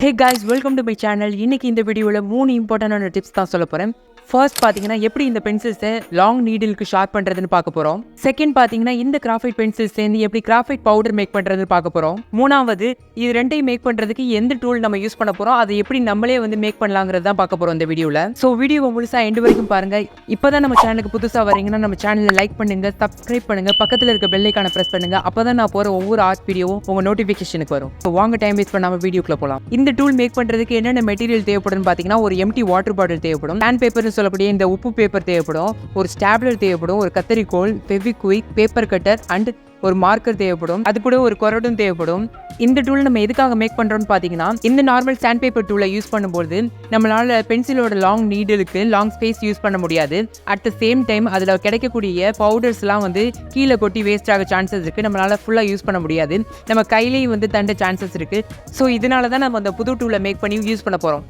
Hey guys, welcome to my channel. இன்னைக்கு இந்த வீடியோல 3 இம்பார்ட்டன்டான டிப்ஸ் தான் சொல்ல போறேன். ஃபர்ஸ்ட் பாத்தீங்கன்னா எப்படி இந்த பென்சில்ஸை லாங் நீடிலுக்கு ஷார்ப் பண்றதுன்னு பார்க்க போறோம். செகண்ட் பாத்தீங்கன்னா இந்த கிராஃபைட் பென்சில்ஸ் சேர்ந்து எப்படி கிராஃபைட் பவுடர் மேக் பண்றதுன்னு பார்க்க போறோம். மூணாவது இது ரெண்டையும் மேக் பண்றதுக்கு எந்த டூல் நம்ம யூஸ் பண்ண போறோம், அதை எப்படி நம்மளே மேக் பண்ணலாங்கிறது தான் பார்க்க போறோம் இந்த வீடியோல. ஸோ வீடியோவை முழுசா எண்டு வரைக்கும் பாருங்க. இப்பதான் நம்ம சேனலுக்கு புதுசா வரீங்கன்னா நம்ம சேனலை லைக் பண்ணுங்க, சப்ஸ்கிரைப் பண்ணுங்க, பக்கத்துல இருக்க பெல் ஐகானை பிரஸ் பண்ணுங்க. அப்பதான் நான் போற ஒவ்வொரு ஆர்ட் வீடியோவும் உங்க நோட்டிபிகேஷனுக்கு வரும். வாங்க டைம் வேஸ்ட் பண்ணாம வீடியோக்குள்ள போலாம். இந்த டூல் மேக் பண்றதுக்கு என்னென்ன மெட்டீரியல் தேவைப்படும் பாத்தீங்கன்னா ஒரு எம்டி வாட்டர் பாட்டில் தேவைப்படும், சாண்ட் பேப்பர்னு சொல்லக்கூடிய இந்த உப்பு பேப்பர் தேவைப்படும், ஒரு ஸ்டாப்லர் தேவைப்படும், ஒரு கத்தரிக்கோல், ஃபெவிக்விக், பேப்பர் கட்டர் அண்ட் ஒரு மார்க்கர் தேவைப்படும், அது கூட ஒரு கொரடும் தேவைப்படும். இந்த டூல் நம்ம எதுக்காக மேக் பண்றோம்னு பாத்தீங்கன்னா இந்த நார்மல் சாண்ட் பேப்பர் டூலை யூஸ் பண்ணும்போது நம்மளால பென்சிலோட லாங் நீடலுக்கு லாங் ஸ்பேஸ் யூஸ் பண்ண முடியாது. அட் த சேம் டைம் அதுல கிடைக்கக்கூடிய பவுடர்ஸ்லாம் கீழே கொட்டி வேஸ்ட் ஆக சான்சஸ் இருக்கு. நம்மளால ஃபுல்லா யூஸ் பண்ண முடியாது, நம்ம கையிலேயும் தண்ட சான்சஸ் இருக்கு. ஸோ இதனால தான் நம்ம அந்த புது டூலை மேக் பண்ணி யூஸ் பண்ண போறோம்.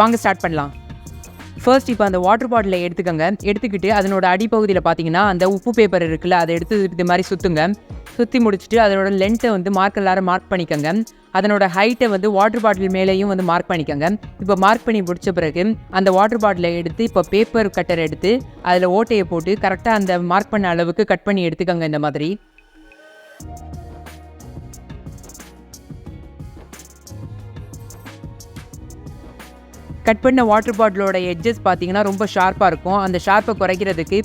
வாங்க ஸ்டார்ட் பண்ணலாம். ஃபர்ஸ்ட் இப்போ அந்த வாட்டர் பாட்டிலை எடுத்துக்கோங்க. எடுத்துக்கிட்டு அதனோட அடிப்பகுதியில் பார்த்தீங்கன்னா அந்த உப்பு பேப்பர் இருக்குல்ல, அதை எடுத்து இது மாதிரி சுற்றுங்க. சுற்றி முடிச்சுட்டு அதனோட லென்த்தை மார்க்கெல்லாம் மார்க் பண்ணிக்கோங்க. அதனோட ஹைட்டை வாட்டர் பாட்டில் மேலேயும் மார்க் பண்ணிக்கோங்க. இப்போ மார்க் பண்ணி முடிச்ச பிறகு அந்த வாட்டர் பாட்டிலை எடுத்து இப்போ பேப்பர் கட்டர் எடுத்து அதில் ஓட்டையை போட்டு கரெக்டாக அந்த மார்க் பண்ண அளவுக்கு கட் பண்ணி எடுத்துக்கோங்க. இந்த மாதிரி கட் பண்ண வாட்டர் பாட்டிலோட எட்ஜஸ் பார்த்தீங்கன்னா ரொம்ப ஷார்ப்பாக இருக்கும். அந்த ஷார்ப்பை குறைக்கிறதுக்கு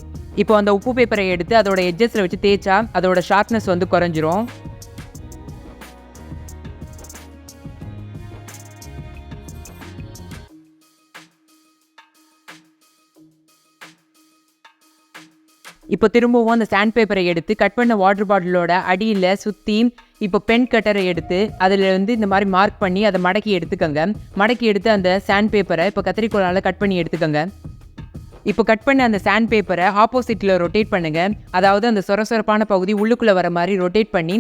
இப்போ அந்த உப்பு பேப்பரை எடுத்து அதோட எட்ஜஸில் வச்சு தேய்ச்சா அதோட ஷார்ப்னஸ் குறைஞ்சிரும். இப்போ திரும்பவும் அந்த சாண்ட் பேப்பரை எடுத்து கட் பண்ண வாட்டர் பாட்டிலோட அடியில் சுற்றி இப்போ பென் கட்டரை எடுத்து அதில் இந்த மாதிரி மார்க் பண்ணி அதை மடக்கி எடுத்துக்கோங்க. மடக்கி எடுத்து அந்த சாண்ட் பேப்பரை இப்போ கத்திரிக்கோலால் கட் பண்ணி எடுத்துக்கோங்க. இப்போ கட் பண்ண அந்த சாண்ட் பேப்பரை ஆப்போசிட்டில் ரொட்டேட் பண்ணுங்கள். அதாவது அந்த சொரசொரப்பான பகுதி உள்ளுக்குள்ளே வர மாதிரி ரொட்டேட் பண்ணி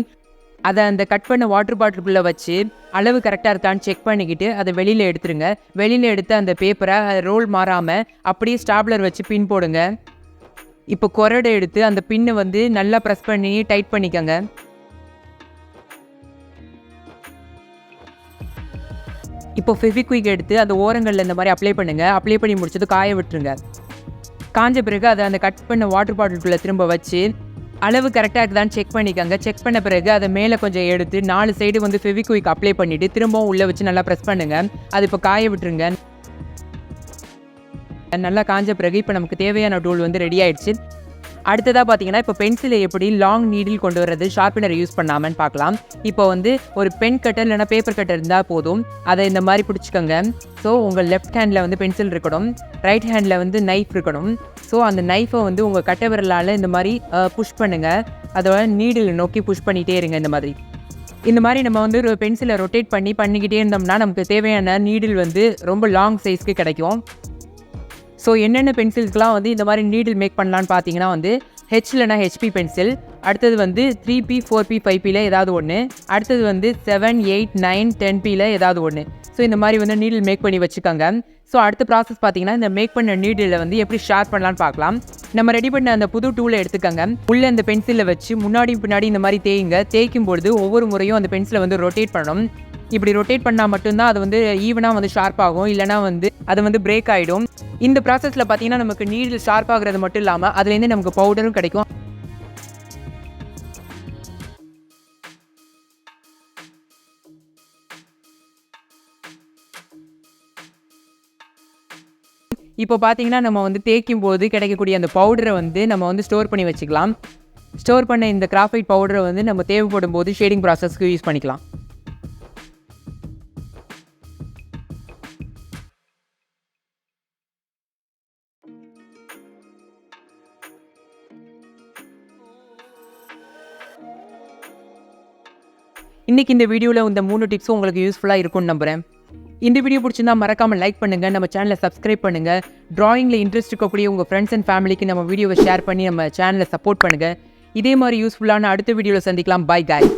அதை அந்த கட் பண்ண வாட்டர் பாட்டிலுக்குள்ளே வச்சு அளவு கரெக்டாக இருக்கான்னு செக் பண்ணிக்கிட்டு அதை வெளியில் எடுத்துருங்க. வெளியில் எடுத்து அந்த பேப்பரை ரோல் மாறாமல் அப்படியே ஸ்டாப்லர் வச்சு பின் போடுங்க. இப்போ கொரடை எடுத்து அந்த பின்னை நல்லா ப்ரெஸ் பண்ணி டைட் பண்ணிக்கோங்க. இப்போ ஃபெவிக்விக் எடுத்து அந்த ஓரங்களில் இந்த மாதிரி அப்ளை பண்ணுங்கள். அப்ளை பண்ணி முடிச்சது காய விட்டுருங்க. காஞ்ச பிறகு அதை அந்த கட் பண்ண வாட்டர் பாட்டிலுக்குள்ளே திரும்ப வச்சு அளவு கரெக்டாக இருக்குதான்னு செக் பண்ணிக்கோங்க. செக் பண்ண பிறகு அதை மேலே கொஞ்சம் எடுத்து 4 சைடு ஃபெவிக்விக் அப்ளை பண்ணிவிட்டு திரும்பவும் உள்ளே வச்சு நல்லா ப்ரெஸ் பண்ணுங்கள். அது இப்போ காய விட்டுருங்க. நல்லா காஞ்ச பிறகு இப்போ நமக்கு தேவையான டூல் ரெடி ஆயிடுச்சு. அடுத்ததாக பார்த்தீங்கன்னா இப்போ பென்சிலை எப்படி லாங் நீடில் கொண்டு வர்றது ஷார்பனரை யூஸ் பண்ணாமன்னு பார்க்கலாம். இப்போ ஒரு பென் கட்டர் இல்லைனா பேப்பர் கட்டர் இருந்தால் போதும். அதை இந்த மாதிரி பிடிச்சிக்கோங்க. ஸோ உங்கள் லெஃப்ட் ஹேண்டில் பென்சில் இருக்கணும், ரைட் ஹேண்டில் நைஃப் இருக்கணும். ஸோ அந்த நைஃபை உங்கள் கட்டை விரலால் இந்த மாதிரி புஷ் பண்ணுங்கள். அதோட நீடில் நோக்கி புஷ் பண்ணிகிட்டே இருங்க. இந்த மாதிரி நம்ம ஒரு பென்சிலை ரொட்டேட் பண்ணிக்கிட்டே இருந்தோம்னா நமக்கு தேவையான நீடில் ரொம்ப லாங் சைஸ்க்கு கிடைக்கும். ஸோ என்னென்ன பென்சில்ஸ்லாம் இந்த மாதிரி நீடில் மேக் பண்ணலான்னு பார்த்தீங்கன்னா ஹெச் இல்லைனா ஹெச்பி பென்சில், அடுத்தது 3P 4P 5Pயில் ஏதாவது ஒன்று, அடுத்தது 7, 8, 9, 10Pயில் ஏதாவது ஒன்று. ஸோ இந்த மாதிரி நீடில் மேக் பண்ணி வச்சுக்கோங்க. ஸோ அடுத்த ப்ராசஸ் பார்த்தீங்கன்னா இந்த மேக் பண்ண நீடில் எப்படி ஷார்ப் பண்ணலான்னு பார்க்கலாம். நம்ம ரெடி பண்ண அந்த புது டூலை எடுத்துக்கோங்க. உள்ளே அந்த பென்சிலை வச்சு முன்னாடி பின்னாடி இந்த மாதிரி தேய்க்கும் பொழுது ஒவ்வொரு முறையும் அந்த பென்சிலை ரொட்டேட் பண்ணணும். இப்படி ரொட்டேட் பண்ணால் மட்டும்தான் அது ஈவனாக ஷார்ப் ஆகும், இல்லைனா அது பிரேக் ஆகிடும். இந்த ப்ராசஸில் பார்த்தீங்கன்னா நமக்கு நீடில் ஷார்ப் ஆகிறது மட்டும் இல்லாமல் அதுலேருந்து நமக்கு பவுடரும் கிடைக்கும். இப்போ பார்த்தீங்கன்னா நம்ம தேய்க்கும் போது கிடைக்கக்கூடிய அந்த பவுடரை நம்ம ஸ்டோர் பண்ணி வச்சுக்கலாம். ஸ்டோர் பண்ண இந்த கிராஃபைட் பவுடரை நம்ம தேவைப்படும் போது ஷேடிங் ப்ராசஸ்க்கு யூஸ் பண்ணிக்கலாம். இன்றைக்கி இந்த வீடியோவில் இந்த 3 டிப்ஸும் உங்களுக்கு யூஸ்ஃபுல்லாக இருக்கும்னு நம்புகிறேன். இந்த வீடியோ பிடிச்சிருந்தா மறக்காமல் லைக் பண்ணுங்கள், நம்ம சேனலை சப்ஸ்கிரைப் பண்ணுங்கள். ட்ராயிங்கில் இன்ட்ரெஸ்ட் இருக்கக்கூடிய உங்கள் ஃப்ரெண்ட்ஸ் அண்ட் ஃபேமிலிக்கு நம்ம வீடியோவை ஷேர் பண்ணி நம்ம சேனலை சப்போர்ட் பண்ணுங்கள். இதே மாதிரி யூஸ்ஃபுல்லான அடுத்த வீடியோவில் சந்திக்கலாம். By guys.